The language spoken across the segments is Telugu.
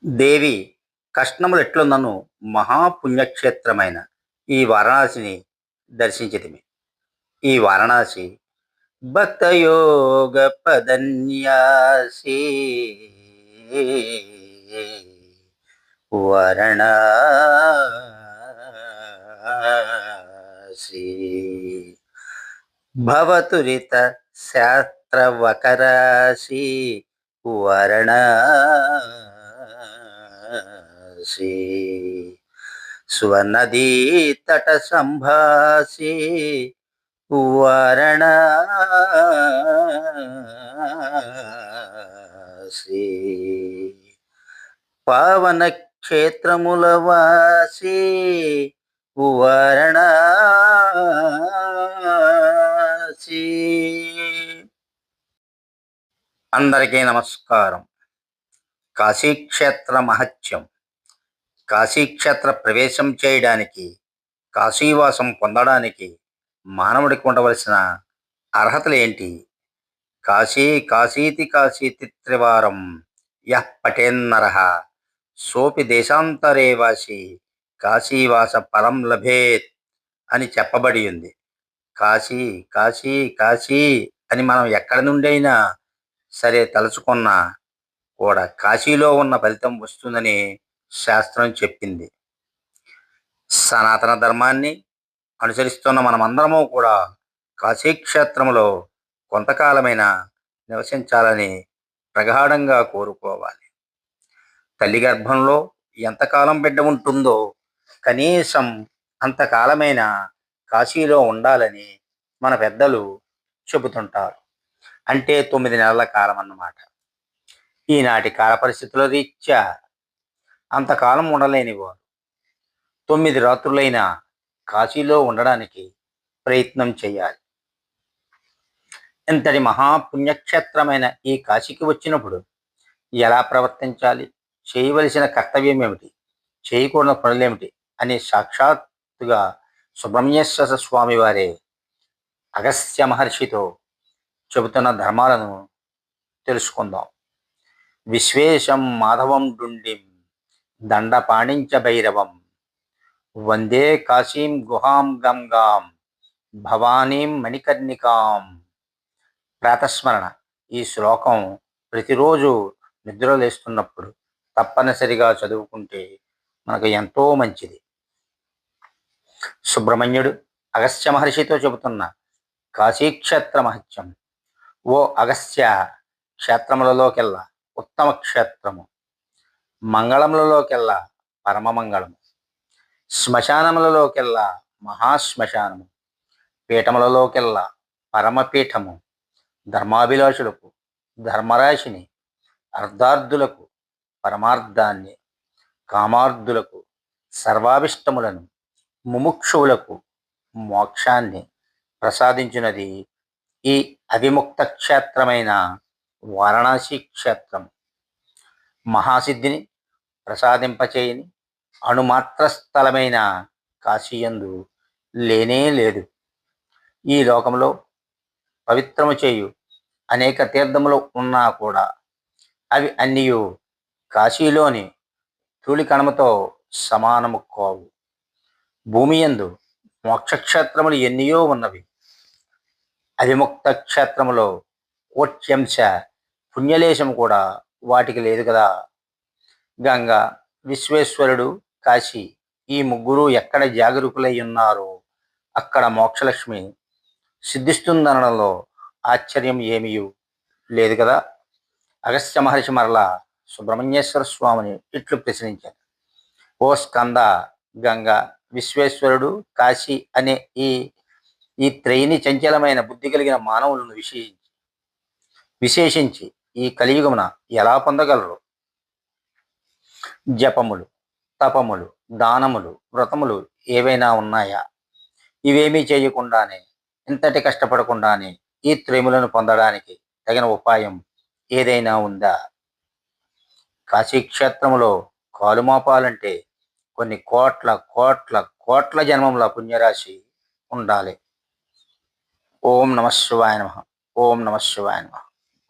దేవి కష్ణములు ఎట్లున్నను మహాపుణ్యక్షేత్రమైన ఈ వారణాసిని దర్శించితిమి. ఈ వారణాసి భక్తయోగ పదన్యాసి వారణాసి భవతురిత శాస్త్రవకరాశి వారణాసి స్వర్ణదీ తట సంభాసి వారణాసి పావన క్షేత్రముల వాసి వారణాసి. అందరికీ నమస్కారం. కాశీక్షేత్ర మహత్యం. కాశీక్షేత్ర ప్రవేశం చేయడానికి, కాశీవాసం పొందడానికి మానవుడికి ఉండవలసిన అర్హతలు ఏంటి? కాశీ కాశీతి కాశీతి త్రివారం యః పఠేన్నరః సోపి దేశాంతరే వాసి కాశీవాస ఫలం లభేత్ అని చెప్పబడి ఉంది. కాశీ కాశీ కాశీ అని మనం ఎక్కడి నుండైనా సరే తలుచుకున్నా కూడా కాశీలో ఉన్న ఫలితం వస్తుందని శాస్త్రం చెప్పింది. సనాతన ధర్మాన్ని అనుసరిస్తున్న మనమందరము కూడా కాశీక్షేత్రములో కొంతకాలమైన నివసించాలని ప్రగాఢంగా కోరుకోవాలి. తల్లి గర్భంలో ఎంతకాలం బిడ్డ ఉంటుందో కనీసం అంతకాలమైన కాశీలో ఉండాలని మన పెద్దలు చెబుతుంటారు. అంటే 9 నెలల కాలం అన్నమాట. ఈనాటి కాల పరిస్థితుల రీత్యా అంతకాలం ఉండలేని వారు 9 రాత్రులైనా కాశీలో ఉండడానికి ప్రయత్నం చేయాలి. ఇంతటి మహాపుణ్యక్షేత్రమైన ఈ కాశీకి వచ్చినప్పుడు ఎలా ప్రవర్తించాలి, చేయవలసిన కర్తవ్యం ఏమిటి, చేయకూడని పనులేమిటి అని సాక్షాత్తుగా సుబ్రహ్మణ్యేశ్వర స్వామి వారే అగస్త్య మహర్షితో చెబుతున్న ధర్మాలను తెలుసుకుందాం. విశ్వేశం మాధవం డుండిం దండపాణించ భైరవం వందే కాశీం గుహాం గంగాం భవానీం మణికర్ణికాం. ప్రాతస్మరణ. ఈ శ్లోకం ప్రతిరోజు నిద్రలేస్తున్నప్పుడు తప్పనిసరిగా చదువుకుంటే మనకు ఎంతో మంచిది. సుబ్రహ్మణ్యుడు అగస్త్య మహర్షితో చెబుతున్న కాశీక్షేత్ర మహత్యం. ఓ అగస్త్య, క్షేత్రములలోకెల్లా ఉత్తమ క్షేత్రము, మంగళములలోకెల్లా పరమమంగళము, శ్మశానములలోకెల్లా మహాశ్మశానము, పీఠములలోకెల్లా పరమపీఠము, ధర్మాభిలాషులకు ధర్మరాశిని, అర్ధార్థులకు పరమార్థాన్ని, కామార్థులకు సర్వాభిష్టములను, ముముక్షువులకు మోక్షాన్ని ప్రసాదించినది ఈ అవిముక్త క్షేత్రమైన వారణాసి క్షేత్రం. మహాసిద్ధిని ప్రసాదింపచేయని అణుమాత్ర స్థలమైన కాశీయందు లేనే లేదు. ఈ లోకంలో పవిత్రము చేయు అనేక తీర్థములు ఉన్నా కూడా అవి అన్నీ కాశీలోని ధూళి కణముతో సమానము కావు. భూమి యందు మోక్షక్షేత్రములు ఎన్నియో ఉన్నవి. అవిముక్త క్షేత్రములో కోట్యంశ పుణ్యలేశము కూడా వాటికి లేదు కదా. గంగా, విశ్వేశ్వరుడు, కాశీ ఈ ముగ్గురు ఎక్కడ జాగరూకులై ఉన్నారో అక్కడ మోక్షలక్ష్మి సిద్ధిస్తుందనడంలో ఆశ్చర్యం ఏమీ లేదు కదా. అగస్త్య మహర్షి మరలా సుబ్రహ్మణ్యేశ్వర స్వామిని ఇట్లు ప్రశ్నించారు. ఓ స్కంద, గంగా, విశ్వేశ్వరుడు, కాశీ అనే ఈ ఈ త్రయిని చంచలమైన బుద్ధి కలిగిన మానవులను విశేషించి ఈ కలియుగమున ఎలా పొందగలరు? జపములు, తపములు, దానములు, వ్రతములు ఏవైనా ఉన్నాయా? ఇవేమీ చేయకుండానే, ఇంతటి కష్టపడకుండానే ఈ త్రిములను పొందడానికి తగిన ఉపాయం ఏదైనా ఉందా? కాశీక్షేత్రములో కాలుమోపాలంటే కొన్ని కోట్ల కోట్ల కోట్ల జన్మముల పుణ్యరాశి ఉండాలి. ఓం నమ శివాయ నమ. ఓం నమ శివాయ నమ.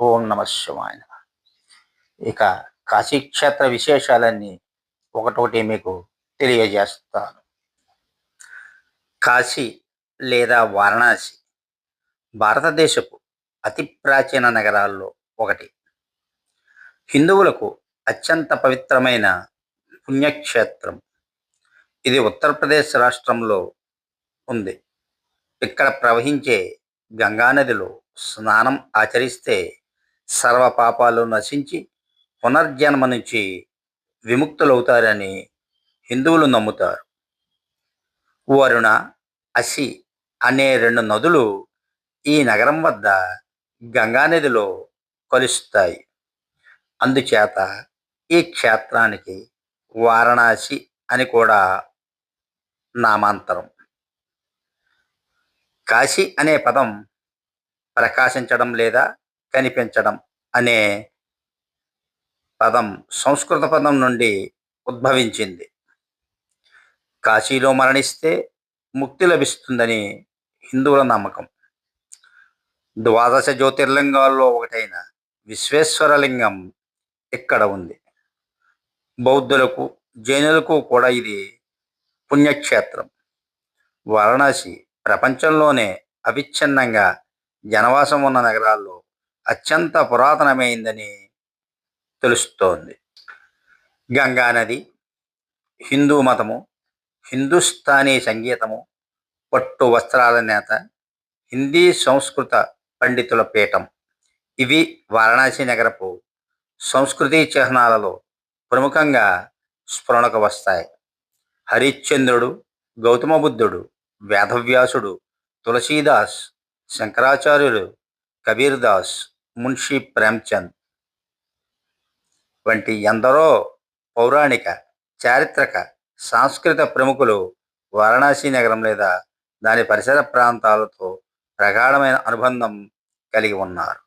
ఓం నమ శివాయ నమ. ఇక కాశీక్షేత్ర విశేషాలన్నీ ఒకటొకటి మీకు తెలియజేస్తాను. కాశీ లేదా వారణాసి భారతదేశపు అతి ప్రాచీన నగరాల్లో ఒకటి. హిందువులకు అత్యంత పవిత్రమైన పుణ్యక్షేత్రం. ఇది ఉత్తరప్రదేశ్ రాష్ట్రంలో ఉంది. ఇక్కడ ప్రవహించే గంగానదిలో స్నానం ఆచరిస్తే సర్వ పాపాలు నశించి పునర్జన్మ నుంచి విముక్తులవుతారని హిందువులు నమ్ముతారు. వరుణ, అసి అనే రెండు నదులు ఈ నగరం వద్ద గంగానదిలో కలుస్తాయి. అందుచేత ఈ క్షేత్రానికి వారణాసి అని కూడా నామాంతరం. కాశీ అనే పదం ప్రకాశించడం లేదా కనిపించడం అనే పదం సంస్కృత పదం నుండి ఉద్భవించింది. కాశీలో మరణిస్తే ముక్తి లభిస్తుందని హిందువుల నమ్మకం. ద్వాదశ జ్యోతిర్లింగాల్లో ఒకటైన విశ్వేశ్వరలింగం ఇక్కడ ఉంది. బౌద్ధులకు, జైనులకు కూడా ఇది పుణ్యక్షేత్రం. వారణాసి ప్రపంచంలోనే అవిచ్ఛిన్నంగా జనవాసం ఉన్న నగరాల్లో అత్యంత పురాతనమైందని తెలుస్తోంది. గంగానది, హిందూ మతము, హిందుస్థానీ సంగీతము, పట్టు వస్త్రాల నేత, హిందీ సంస్కృత పండితుల పీఠం ఇవి వారణాసి నగరపు సంస్కృతి చిహ్నాలలో ప్రముఖంగా స్ఫురణకు వస్తాయి. హరిశ్చంద్రుడు, గౌతమ బుద్ధుడు, వేదవ్యాసుడు, తులసీదాస్, శంకరాచార్యులు, కబీర్ దాస్, మున్షీ ప్రేమ్చంద్ వంటి ఎందరో పౌరాణిక, చారిత్రక, సాంస్కృతిక ప్రముఖులు వారణాసి నగరం లేదా దాని పరిసర ప్రాంతాలతో ప్రగాఢమైన అనుబంధం కలిగి ఉన్నారు.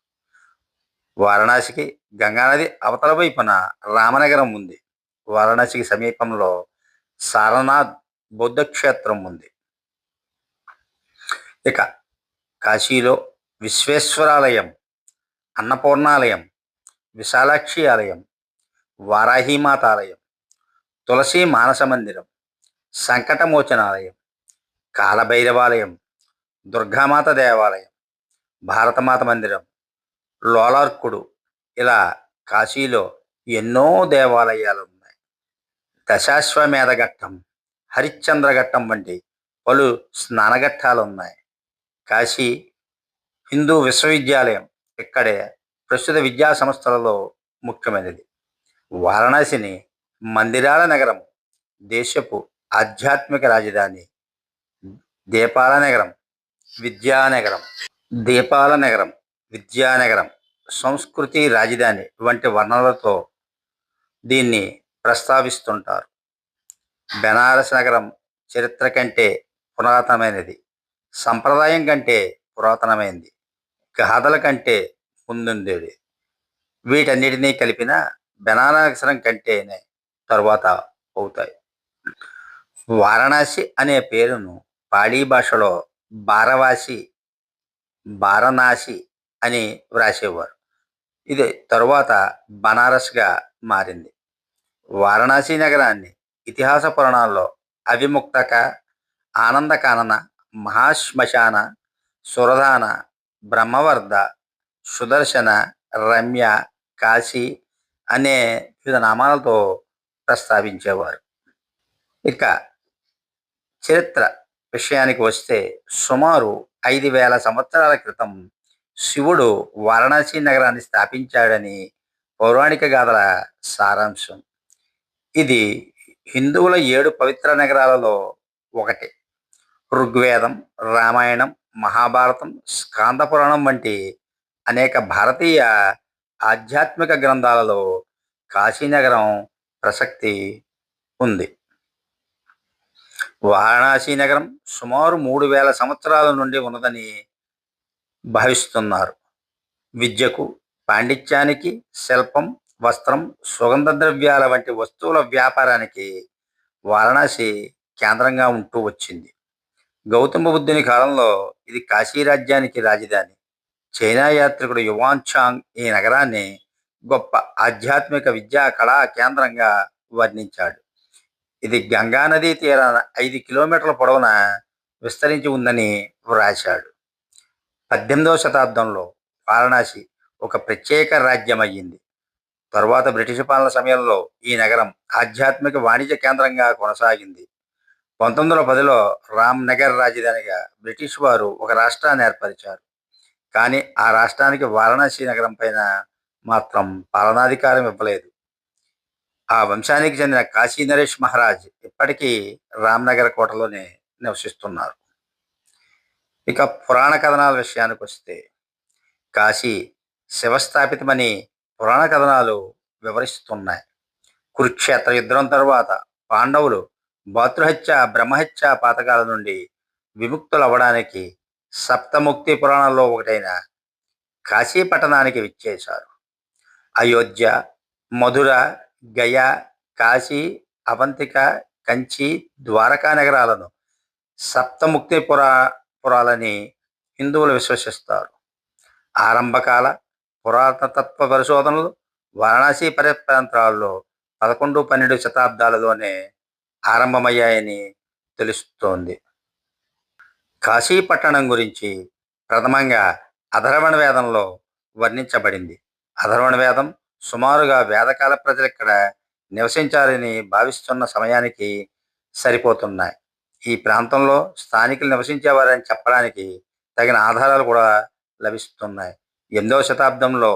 వారణాసికి గంగానది అవతల వైపున రామనగరం ఉంది. వారణాసికి సమీపంలో సారనాథ్ బౌద్ధ క్షేత్రం ఉంది. ఇక కాశీలో విశ్వేశ్వరాలయం, అన్నపూర్ణాలయం, విశాలాక్షి ఆలయం, వారాహిమాత ఆలయం, తులసి మానస మందిరం, సంకటమోచనాలయం, కాలభైరవాలయం, దుర్గామాత దేవాలయం, భారతమాత మందిరం, లోలార్కుడు ఇలా కాశీలో ఎన్నో దేవాలయాలు ఉన్నాయి. దశాశ్వమేధ ఘట్టం, హరిశ్చంద్ర ఘట్టం వంటి పలు స్నానఘట్టాలు ఉన్నాయి. కాశీ హిందూ విశ్వవిద్యాలయం ఇక్కడే ప్రస్తుత విద్యా సంస్థలలో ముఖ్యమైనది. వారణాసిని మందిరాల నగరం, దేశపు ఆధ్యాత్మిక రాజధాని, దీపాల నగరం, విద్యానగరం, దీపాల నగరం, విద్యానగరం, సంస్కృతి రాజధాని వంటి వర్ణనలతో దీన్ని ప్రస్తావిస్తుంటారు. బెనారస్ నగరం చరిత్ర కంటే పురాతనమైనది, సంప్రదాయం కంటే పురాతనమైనది, గాథల కంటే ముందుండేది. వీటన్నిటినీ కలిపిన బెనారస్ కంటేనే తరువాత అవుతాయి. వారణాసి అనే పేరును పాళీ భాషలో బారవాసి, బారనాసి అని వ్రాసేవారు. ఇది తరువాత బనారస్గా మారింది. వారణాసి నగరాన్ని ఇతిహాస పురాణాల్లో అవిముక్తక, ఆనందకానన, మహాశ్మశాన, సురధాన, బ్రహ్మవర్ధ, సుదర్శన, రమ్య, కాశీ అనే వివిధ నామాలతో ప్రస్తావించేవారు. ఇక చరిత్ర విషయానికి వస్తే సుమారు 5,000 సంవత్సరాల క్రితం శివుడు వారణాసి నగరాన్ని స్థాపించాడని పౌరాణిక గాథల సారాంశం. ఇది హిందువుల 7 పవిత్ర నగరాలలో ఒకటి. ఋగ్వేదం, రామాయణం, మహాభారతం, స్కాంద పురాణం వంటి అనేక భారతీయ ఆధ్యాత్మిక గ్రంథాలలో కాశీనగరం ప్రసక్తి ఉంది. వారణాసి నగరం సుమారు 3,000 సంవత్సరాల నుండి ఉన్నదని భావిస్తున్నారు. విద్యకు, పాండిత్యానికి, శిల్పం, వస్త్రం, సుగంధ ద్రవ్యాల వంటి వస్తువుల వ్యాపారానికి వారణాసి కేంద్రంగా ఉంటూ వచ్చింది. గౌతమ బుద్ధుని కాలంలో ఇది కాశీ రాజ్యానికి రాజధాని. చైనా యాత్రికుడు యువాన్ చాంగ్ ఈ నగరాన్ని గొప్ప ఆధ్యాత్మిక విద్యా కళా కేంద్రంగా వర్ణించాడు. ఇది గంగా నదీ తీరాన 5 కిలోమీటర్ల పొడవున విస్తరించి ఉందని వ్రాశాడు. 18వ శతాబ్దంలో వారణాసి ఒక ప్రత్యేక రాజ్యమయ్యింది. తరువాత బ్రిటిష్ పాలన సమయంలో ఈ నగరం ఆధ్యాత్మిక వాణిజ్య కేంద్రంగా కొనసాగింది. 1910లో రామ్‌నగర్ రాజధానిగా బ్రిటిష్ వారు ఒక రాష్ట్రాన్ని ఏర్పరిచారు. కానీ ఆ రాష్ట్రానికి వారణాసి నగరం పైన మాత్రం పాలనాధికారం ఇవ్వలేదు. ఆ వంశానికి చెందిన కాశీ నరేష్ మహారాజ్ ఇప్పటికీ రామ్‌నగర్ కోటలోనే నివసిస్తున్నారు. ఇక పురాణ కథనాల విషయానికొస్తే కాశీ శివస్థాపితమని పురాణ కథనాలు వివరిస్తున్నాయి. కురుక్షేత్ర యుద్ధం తరువాత పాండవులు భాతృహత్య, బ్రహ్మహత్య పాతకాల నుండి విముక్తులవ్వడానికి సప్తముక్తి పురాణంలో ఒకటైన కాశీ పట్టణానికి విచ్చేశారు. అయోధ్య, మధుర, గయ, కాశీ, అవంతిక, కంచి, ద్వారకా నగరాలను సప్తముక్తి పురాలని హిందువులు విశ్వసిస్తారు. ఆరంభకాల పురాతత్వ పరిశోధనలు వారణాసి ప్రాంతాల్లో 11, 12 శతాబ్దాలలోనే ఆరంభమయ్యాయని తెలుస్తోంది. కాశీ పట్టణం గురించి ప్రథమంగా అథర్వణ వేదంలో వర్ణించబడింది. అథర్వణ వేదం సుమారుగా వేదకాల ప్రజలు ఇక్కడ నివసించారని భావిస్తున్న సమయానికి సరిపోతున్నాయి. ఈ ప్రాంతంలో స్థానికులు నివసించేవారని చెప్పడానికి తగిన ఆధారాలు కూడా లభిస్తున్నాయి. 8వ శతాబ్దంలో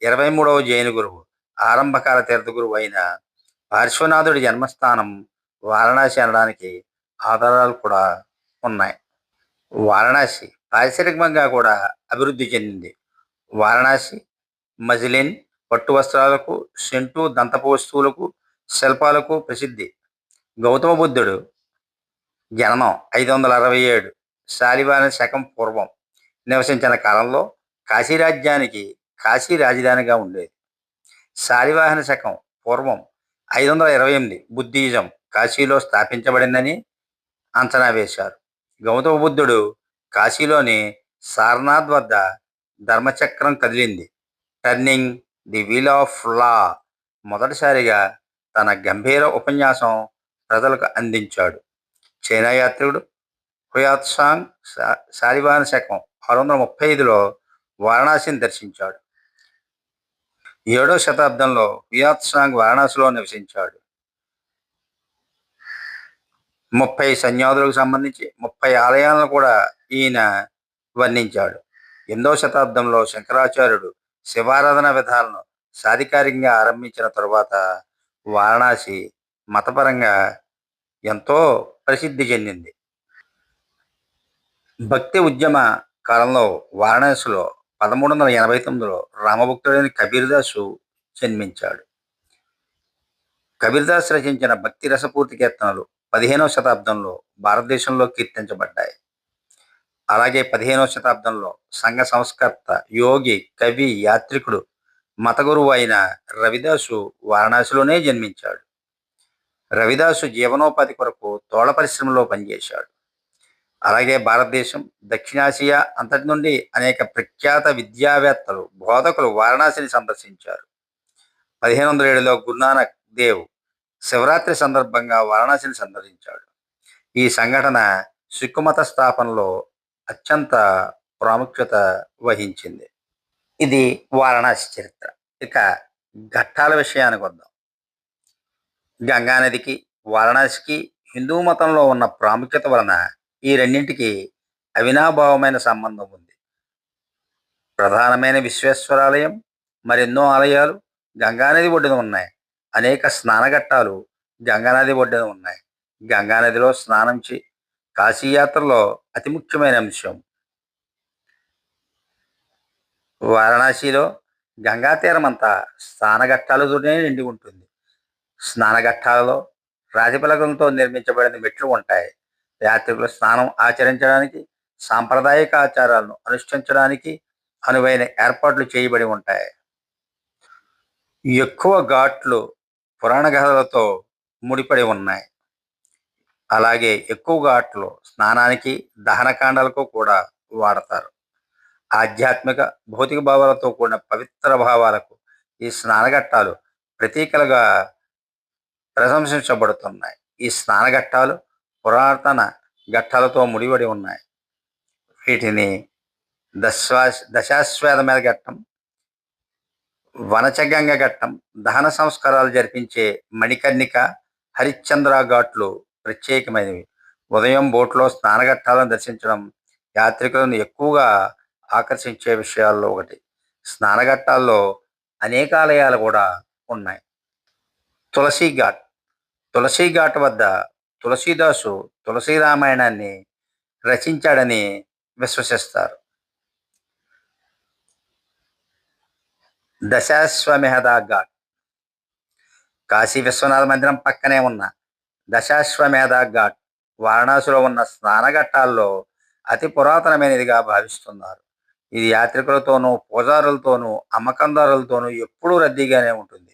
23వ జైన గురువు, ఆరంభకాల తీర్థ గురువు అయిన పార్శ్వనాథుడి జన్మస్థానం వారణాసి అనడానికి ఆధారాలు కూడా ఉన్నాయి. వారణాసి పారిశ్రామికంగా కూడా అభివృద్ధి చెందింది. వారణాసి మజిలిన్, పట్టు వస్త్రాలకు, సెంటు, దంతపు వస్తువులకు, శిల్పాలకు ప్రసిద్ధి. గౌతమ బుద్ధుడు జననం 567 శాలివాహన శకం పూర్వం నివసించిన కాలంలో కాశీ రాజ్యానికి కాశీ రాజధానిగా ఉండేది. శాలివాహన శకం పూర్వం 528 బుద్ధిజం కాశీలో స్థాపించబడిందని అంచనా వేశారు. గౌతమ బుద్ధుడు కాశీలోని సారనాథ్ వద్ద ధర్మచక్రం కదిలింది, turning the wheel of law మొదటిసారిగా తన గంభీర ఉపన్యాసం ప్రజలకు అందించాడు. చైనా యాత్రికుడు హుయాత్సాంగ్ శాలివాహన శకం 635లో వారణాసిని దర్శించాడు. 7వ శతాబ్దంలో హుయాత్సాంగ్ వారణాసిలో నివసించాడు. 30 సన్యాదులకు సంబంధించి 30 ఆలయాలను కూడా ఈయన వర్ణించాడు. 8వ శతాబ్దంలో శంకరాచార్యుడు శివారాధన విధాలను సాధికారికంగా ఆరంభించిన తరువాత వారణాసి మతపరంగా ఎంతో ప్రసిద్ధి చెందింది. భక్తి ఉద్యమ కాలంలో వారణాసిలో 1389లో రామభక్తుడైన కబీర్దాసు జన్మించాడు. కబీర్దాస్ రచించిన భక్తి రసపూర్తి కీర్తనలు 15వ శతాబ్దంలో భారతదేశంలో కీర్తించబడ్డాయి. అలాగే 15వ శతాబ్దంలో సంఘ సంస్కర్త, యోగి, కవి, యాత్రికుడు, మత గురువు అయిన రవిదాసు వారణాసిలోనే జన్మించాడు. రవిదాసు జీవనోపాధి కొరకు తోళ్ల పరిశ్రమలో పనిచేశాడు. అలాగే భారతదేశం, దక్షిణాసియా అంతటి నుండి అనేక ప్రఖ్యాత విద్యావేత్తలు, బోధకులు వారణాసిని సందర్శించారు. 1507లో గురునానక్ దేవ్ శివరాత్రి సందర్భంగా వారణాసిని సందర్శించాడు. ఈ సంఘటన సిక్కు మత స్థాపనలో అత్యంత ప్రాముఖ్యత వహించింది. ఇది వారణాసి చరిత్ర. ఇక ఘట్టాల విషయానికి వద్దాం. గంగానదికి, వారణాసికి హిందూ మతంలో ఉన్న ప్రాముఖ్యత వలన ఈ రెండింటికి అవినాభావమైన సంబంధం ఉంది. ప్రధానమైన విశ్వేశ్వరాలయం, మరెన్నో ఆలయాలు గంగానది ఒడ్డున ఉన్నాయి. అనేక స్నానఘట్టాలు గంగానది ఒడ్డున ఉన్నాయి. గంగానదిలో స్నానం కాశీయాత్రలో అతి ముఖ్యమైన అంశం. వారణాసిలో గంగా తీరమంతా స్నానఘట్టాలతోనే నిండి ఉంటుంది. స్నానఘట్టాలలో రాతిపలకలతో నిర్మించబడిన మెట్లు ఉంటాయి. యాత్రికులు స్నానం ఆచరించడానికి, సాంప్రదాయిక ఆచారాలను అనుష్ఠించడానికి అనువైన ఏర్పాట్లు చేయబడి ఉంటాయి. ఎక్కువ ఘాట్లు పురాణ గాథలతో ముడిపడి ఉన్నాయి. అలాగే ఎక్కువ ఘాట్లు స్నానానికి, దహనకాండాలకు కూడా వాడతారు. ఆధ్యాత్మిక, భౌతిక భావాలతో కూడిన పవిత్ర భావాలకు ఈ స్నానఘట్టాలు ప్రతీకలుగా ప్రశంసించబడుతున్నాయి. ఈ స్నానఘట్టాలు పురాతన ఘట్టాలతో ముడిపడి ఉన్నాయి. వీటిని దశాశ్వమేధ ఘట్టం, వనచగంగ ఘట్టం, దహన సంస్కారాలు జరిపించే మణికర్ణిక, హరిశ్చంద్ర ఘాట్లు ప్రత్యేకమైనవి. ఉదయం బోట్లో స్నానఘట్టాలను దర్శించడం యాత్రికులను ఎక్కువగా ఆకర్షించే విషయాల్లో ఒకటి. స్నానఘట్టాల్లో అనేక ఆలయాలు కూడా ఉన్నాయి. తులసి ఘాట్. తులసి ఘాట్ వద్ద తులసీదాసు తులసి రామాయణాన్ని రచించాడని విశ్వసిస్తారు. దశాశ్వమేధ ఘాట్. కాశీ విశ్వనాథ మందిరం పక్కనే ఉన్న దశాశ్వమేధ ఘాట్ వారణాసిలో ఉన్న స్నానఘట్టాల్లో అతి పురాతనమైనదిగా భావిస్తున్నారు. ఇది యాత్రికులతోనూ, పూజారులతోనూ, అమ్మకందారులతోనూ ఎప్పుడూ రద్దీగానే ఉంటుంది.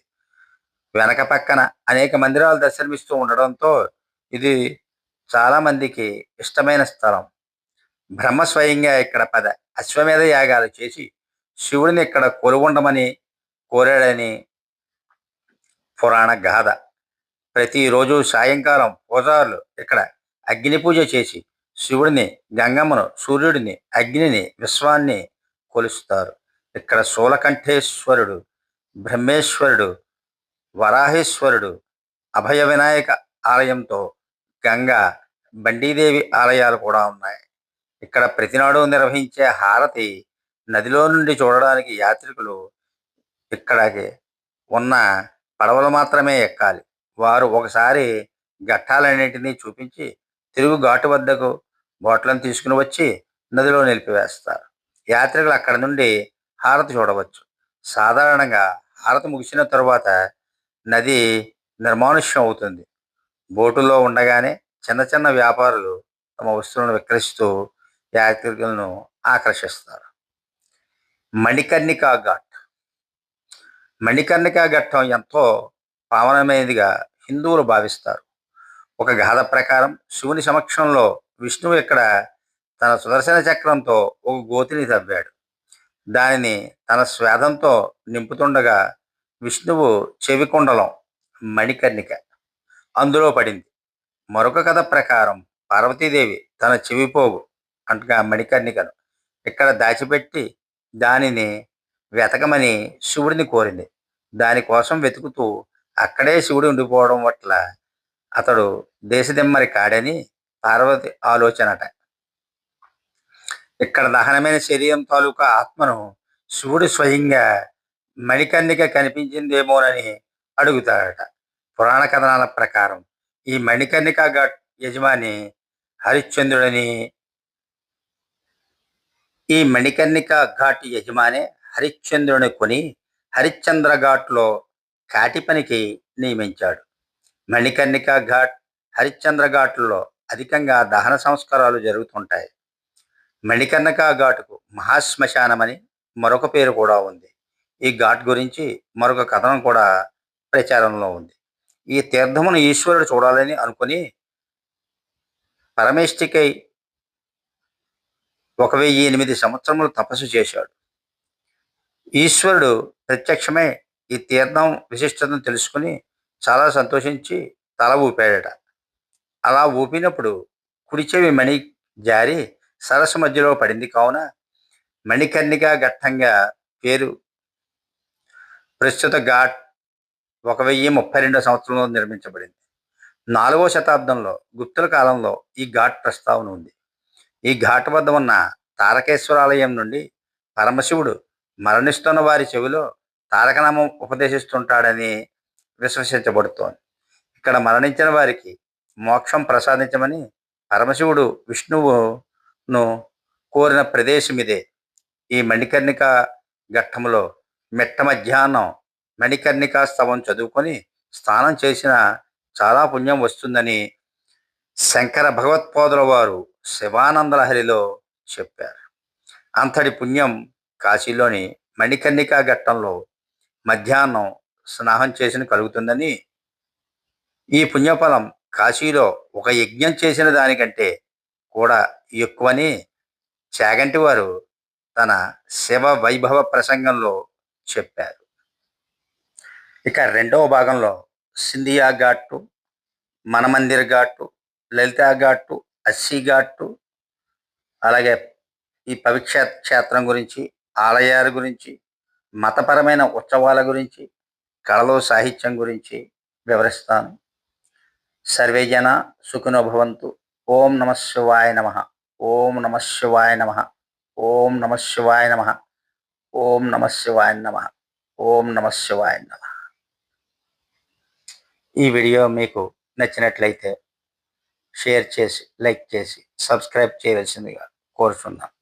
వెనక పక్కన అనేక మందిరాలు దర్శనమిస్తూ ఉండడంతో ఇది చాలామందికి ఇష్టమైన స్థలం. బ్రహ్మ స్వయంగా ఇక్కడ 10 అశ్వమేధ యాగాలు చేసి శివుడిని ఇక్కడ కొలువుండమని కోరాడని పురాణ గాథ. ప్రతిరోజు సాయంకాలం పూజారులు ఇక్కడ అగ్ని పూజ చేసి శివుడిని, గంగమ్మను, సూర్యుడిని, అగ్నిని, విశ్వాన్ని కొలుస్తారు. ఇక్కడ శూలకంఠేశ్వరుడు, బ్రహ్మేశ్వరుడు, వరాహేశ్వరుడు, అభయ వినాయక ఆలయంతో గంగా, బండీదేవి ఆలయాలు కూడా ఉన్నాయి. ఇక్కడ ప్రతినాడు నిర్వహించే హారతి నదిలో నుండి చూడడానికి యాత్రికులు ఇక్కడికి ఉన్న పడవలు మాత్రమే ఎక్కాలి. వారు ఒకసారి ఘట్టాలన్నింటినీ చూపించి తిరుగు ఘాటు వద్దకు బోట్లను తీసుకుని వచ్చి నదిలో నిలిపివేస్తారు. యాత్రికులు అక్కడ నుండి హారతి చూడవచ్చు. సాధారణంగా హారతి ముగిసిన తరువాత నది నిర్మానుష్యం అవుతుంది. బోటులో ఉండగానే చిన్న చిన్న వ్యాపారులు తమ వస్తువులను విక్రయిస్తూ యాత్రికులను ఆకర్షిస్తారు. మణికర్ణికా ఘాట్. మణికర్ణికా ఘట్టం ఎంతో పావనమైనదిగా హిందువులు భావిస్తారు. ఒక గాథ ప్రకారం శివుని సమక్షంలో విష్ణువు ఇక్కడ తన సుదర్శన చక్రంతో ఒక గోతిని తవ్వాడు. దానిని తన స్వేదంతో నింపుతుండగా విష్ణువు చెవికుండలం మణికర్ణిక అందులో పడింది. మరొక కథ ప్రకారం పార్వతీదేవి తన చెవిపోగు అంటగా మణికర్ణికను ఇక్కడ దాచిపెట్టి దానిని వెతకమని శివుడిని కోరింది. దానికోసం వెతుకుతూ అక్కడే శివుడు ఉండిపోవడం పట్ల అతడు దేశదిమ్మరి కాడని పార్వతి ఆలోచనట. ఇక్కడ దహనమైన శరీరం తాలూకా ఆత్మను శివుడు స్వయంగా మణికర్ణిక కనిపించిందేమోనని అడుగుతాడట. పురాణ కథనాల ప్రకారం ఈ మణికర్ణిక ఘాట్ యజమాని హరిశ్చంద్రుడని ఈ మణికర్ణిక ఘాట్ యజమాని హరిశ్చంద్రుని కొని హరిశ్చంద్ర ఘాట్లో కాటి పనికి నియమించాడు. మణికర్ణిక ఘాట్, హరిశ్చంద్ర ఘాట్లో అధికంగా దహన సంస్కారాలు జరుగుతుంటాయి. మణికర్ణిక ఘాటుకు మహాశ్మశానమని మరొక పేరు కూడా ఉంది. ఈ ఘాట్ గురించి మరొక కథనం కూడా ప్రచారంలో ఉంది. ఈ తీర్థమును ఈశ్వరుడు చూడాలని అనుకుని పరమేష్టికై 1008 సంవత్సరములు తపస్సు చేశాడు. ఈశ్వరుడు ప్రత్యక్షమై ఈ తీర్థం విశిష్టతను తెలుసుకుని చాలా సంతోషించి తల ఊపాడట. అలా ఊపినప్పుడు కుడి చెవి మణి జారి సరస్సు మధ్యలో పడింది. కావున మణికర్ణిక ఘట్టంగా పేరు. ప్రస్తుత ఘాట్ 1032 సంవత్సరంలో నిర్మించబడింది. 4వ శతాబ్దంలో గుప్తుల కాలంలో ఈ ఘాట్ ప్రస్తావన ఉంది. ఈ ఘాట్ వద్ద ఉన్న తారకేశ్వరాలయం నుండి పరమశివుడు మరణిస్తున్న వారి చెవిలో తారకనామం ఉపదేశిస్తుంటాడని విశ్వసించబడుతోంది. ఇక్కడ మరణించిన వారికి మోక్షం ప్రసాదించమని పరమశివుడు విష్ణువును కోరిన ప్రదేశం ఇదే. ఈ మణికర్ణిక ఘట్టంలో మిట్ట మధ్యాహ్నం మణికర్ణికా స్తవం చదువుకొని స్నానం చేసిన చాలా పుణ్యం వస్తుందని శంకర భగవత్పాదుల వారు శివానందలహరిలో చెప్పారు. అంతటి పుణ్యం కాశీలోని మణికర్ణికా ఘట్టంలో మధ్యాహ్నం స్నానం చేసిన కలుగుతుందని, ఈ పుణ్యఫలం కాశీలో ఒక యజ్ఞం చేసిన దానికంటే కూడా ఎక్కువని చాగంటి వారు తన శివ వైభవ ప్రసంగంలో చెప్పారు. ఇక రెండవ భాగంలో సింధియా ఘాటు, మనమందిర్ ఘాటు, లలితా ఘాటు, అస్సీ ఘాటు, అలాగే ఈ పవిత్ర క్షేత్రం గురించి, ఆలయాల గురించి, మతపరమైన ఉత్సవాల గురించి, కళలు సాహిత్యం గురించి వివరిస్తాను. సర్వే జన సుఖినో భవంతు. ఓం నమ శివాయ నమ. ఓం నమ శివాయ నమ. ఓం నమ శివాయ నమ. ఓం నమ శివాయ నమ. ఓం నమ శివాయ నమ. ఈ వీడియో మీకు నచ్చినట్లయితే షేర్ చేసి, లైక్ చేసి, సబ్స్క్రైబ్ చేయవలసిందిగా కోరుతున్నాను.